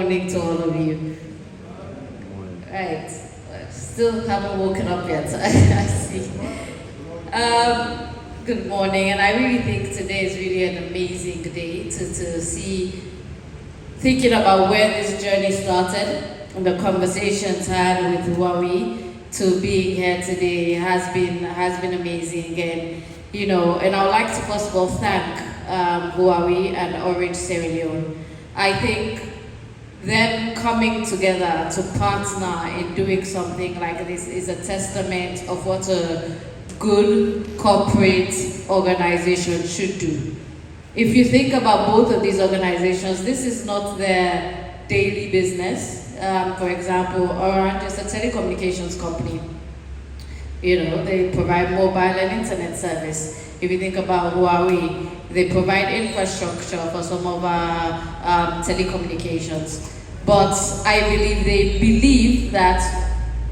morning to all of you. Right, still haven't woken up yet, I see. Good morning, and I really think today is really an amazing day to see, thinking about where this journey started, and the conversations had with Huawei to being here today has been amazing, and and I would like to first of all thank Huawei and Orange Sierra Leone. I think them coming together to partner in doing something like this is a testament of what a good corporate organization should do. If you think about both of these organizations, this is not their daily business. For example, Orange is a telecommunications company. They provide mobile and internet service. If you think about Huawei, they provide infrastructure for some of our telecommunications. But I believe they believe that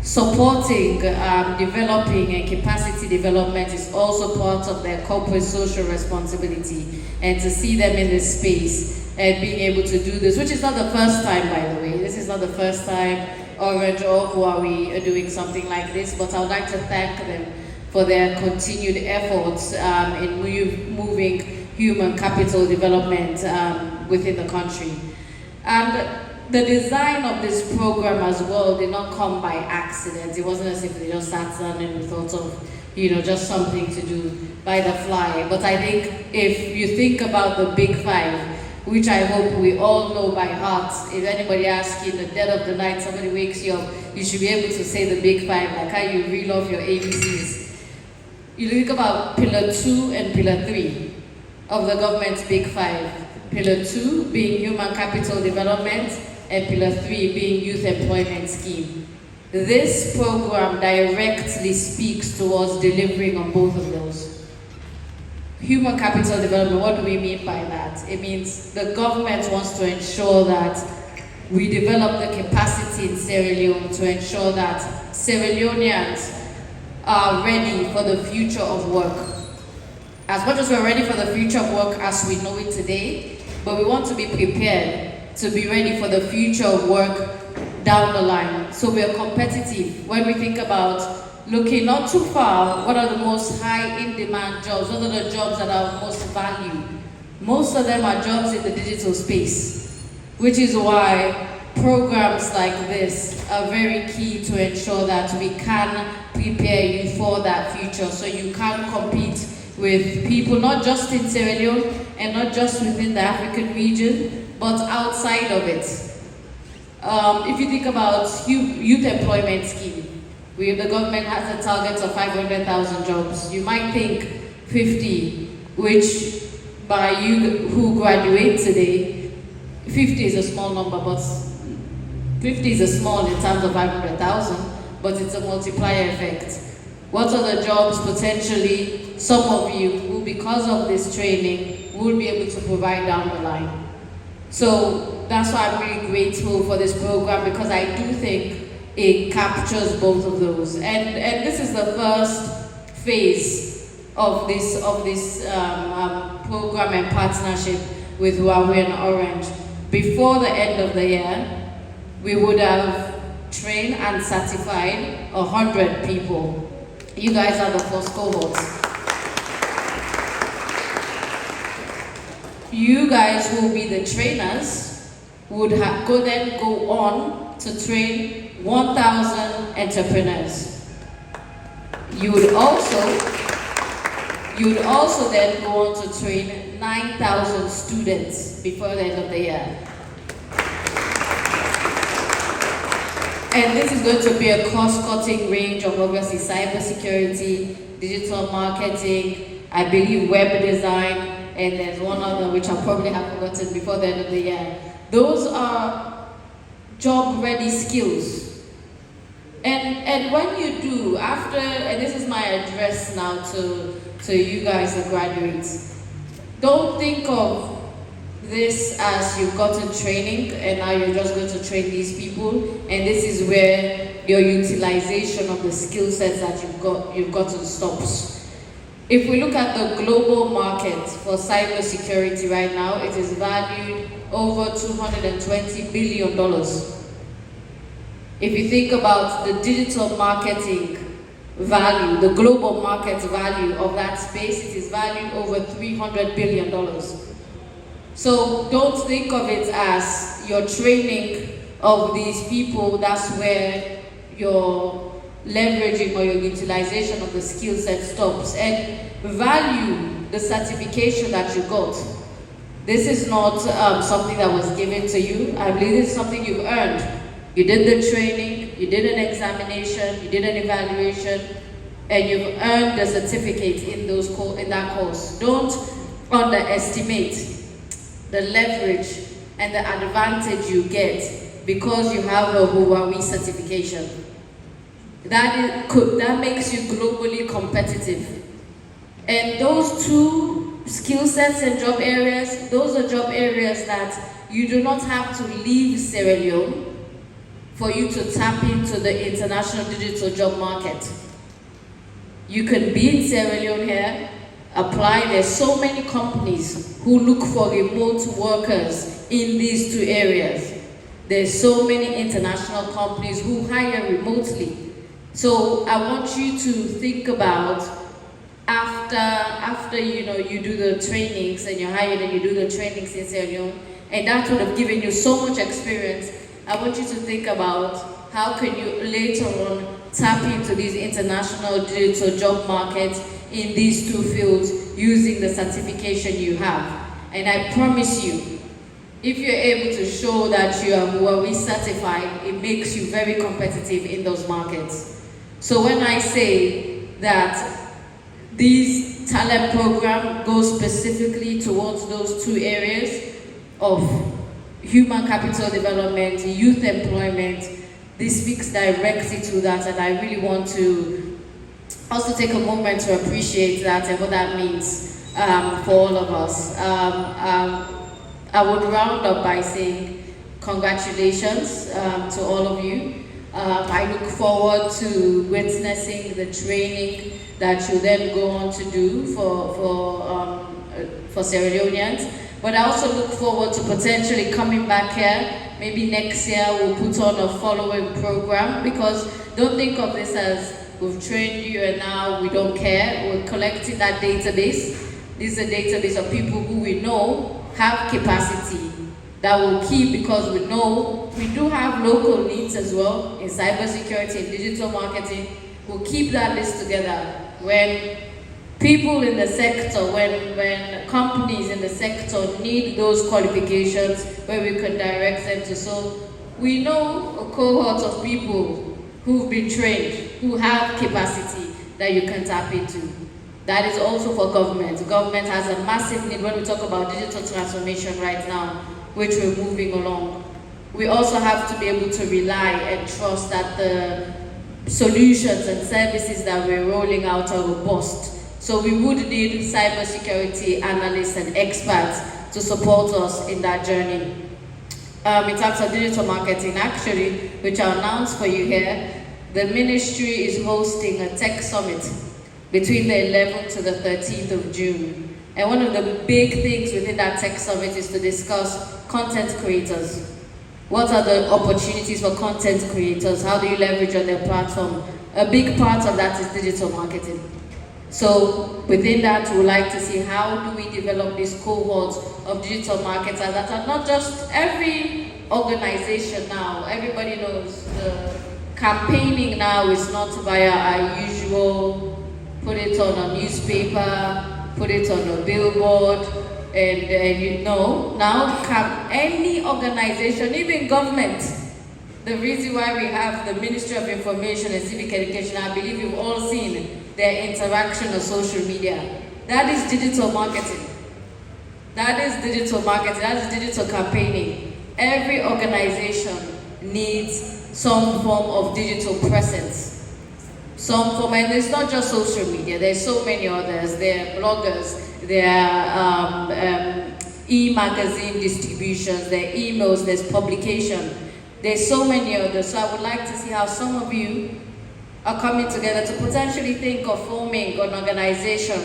supporting, developing and capacity development is also part of their corporate social responsibility, and to see them in this space and being able to do this, which is not the first time, by the way. This is not the first time Orange or Huawei are doing something like this, but I would like to thank them for their continued efforts in moving human capital development within the country. And the design of this program as well did not come by accident. It wasn't as if they just sat down and thought of, just something to do by the fly. But I think if you think about the Big Five, which I hope we all know by heart, if anybody asks you in the dead of the night, somebody wakes you up, you should be able to say the Big Five, like how you reel off your ABCs. You think about Pillar 2 and Pillar 3 of the government's Big Five. Pillar 2 being human capital development, and Pillar 3 being youth employment scheme. This program directly speaks towards delivering on both of those. Human capital development, what do we mean by that? It means the government wants to ensure that we develop the capacity in Sierra Leone to ensure that Sierra Leoneans are ready for the future of work. As much as we're ready for the future of work as we know it today, but we want to be prepared to be ready for the future of work down the line. So we are competitive when we think about looking not too far, what are the most high in-demand jobs, what are the jobs that are most valued. Most of them are jobs in the digital space, which is why programs like this are very key to ensure that we can prepare you for that future, so you can compete with people not just in Sierra Leone and not just within the African region, but outside of it. If you think about youth employment scheme, the government has a target of 500,000 jobs. You might think 50, which by you who graduate today, 50 is a small number, but 50 is a small in terms of 500,000, but it's a multiplier effect. What are the jobs potentially some of you who, because of this training, will be able to provide down the line? So that's why I'm really grateful for this program, because I do think it captures both of those. And this is the first phase of this program and partnership with Huawei and Orange. Before the end of the year, we would have trained and certified 100 people. You guys are the first cohorts. You guys will be the trainers, would go on to train 1,000 entrepreneurs. You would also then go on to train 9,000 students before the end of the year. And this is going to be a cost-cutting range of obviously cybersecurity, digital marketing, I believe web design, and there's one other which I probably have forgotten before the end of the year. Those are job-ready skills. And when you do, after, and this is my address now to you guys, the graduates, don't think of this as you've gotten training and now you're just going to train these people, and this is where your utilization of the skill sets that you've gotten stops. If we look at the global market for cybersecurity right now, it is valued over $220 billion. If you think about the digital marketing value, the global market value of that space, it is valued over $300 billion. So don't think of it as your training of these people, that's where your leveraging or your utilization of the skill set stops. And value the certification that you got. This is not something that was given to you. I believe it's something you've earned. You did the training, you did an examination, you did an evaluation, and you've earned the certificate in that course. Don't underestimate the leverage and the advantage you get because you have a Huawei certification. That makes you globally competitive. And those two skill sets and job areas, those are job areas that you do not have to leave Sierra Leone for you to tap into the international digital job market. You can be in Sierra Leone here, apply. There's so many companies who look for remote workers in these two areas. There's so many international companies who hire remotely. So I want you to think about after you do the trainings and you're hired and you do the trainings in Sierra Leone, and that would have given you so much experience. I want you to think about how can you later on tap into these international digital job markets in these two fields using the certification you have. And I promise you, if you're able to show that you are Huawei certified, it makes you very competitive in those markets. So when I say that this talent program goes specifically towards those two areas of human capital development, youth employment, this speaks directly to that, and I really want to also take a moment to appreciate that and what that means for all of us. I would round up by saying congratulations to all of you. I look forward to witnessing the training that you then go on to do for Sierra Leoneans. But I also look forward to potentially coming back here. Maybe next year we'll put on a following program, because don't think of this as we've trained you and now we don't care. We're collecting that database. This is a database of people who we know have capacity that will keep, because we know we do have local needs as well in cybersecurity and digital marketing. We'll keep that list together. When people in the sector, when companies in the sector need those qualifications, where we can direct them to. So we know a cohort of people who've been trained, who have capacity that you can tap into. That is also for government. Government has a massive need when we talk about digital transformation right now, which we're moving along. We also have to be able to rely and trust that the solutions and services that we're rolling out are robust. So we would need cybersecurity analysts and experts to support us in that journey. In terms of digital marketing, actually, which I'll announce for you here, the ministry is hosting a tech summit between the 11th to the 13th of June. And one of the big things within that tech summit is to discuss content creators. What are the opportunities for content creators? How do you leverage on their platform? A big part of that is digital marketing. So within that, we would like to see how do we develop this cohort of digital marketers that are not just every organization now. Everybody knows the campaigning now is not via our usual, put it on a newspaper, put it on a billboard, and you know, now any organization, even government, the reason why we have the Ministry of Information and Civic Education, I believe you've all seen their interaction on social media. That is digital marketing. That is digital marketing, that is digital campaigning. Every organization needs some form of digital presence. Some form, and it's not just social media, there's so many others. There are bloggers, there are e-magazine distributions, there are emails, there's publication. There's so many others. So I would like to see how some of you are coming together to potentially think of forming an organization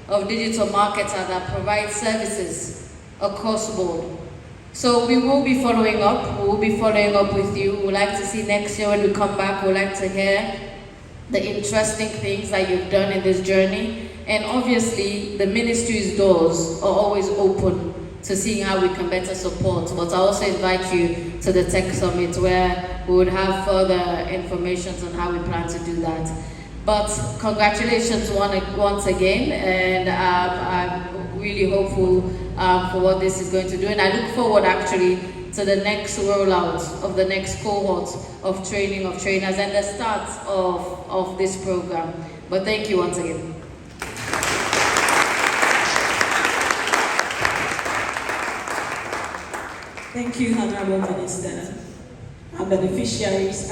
of digital marketers that provide services across board. So we will be following up. We will be following up with you. We'd like to see next year when we come back. We'd like to hear the interesting things that you've done in this journey. And obviously, the ministry's doors are always open to seeing how we can better support. But I also invite you to the Tech Summit where we would have further information on how we plan to do that. But congratulations once again, and I'm really hopeful for what this is going to do. And I look forward actually to the next rollout of the next cohort of training of trainers and the start of this program. But thank you once again. Thank you, Honorable Minister. Our beneficiaries.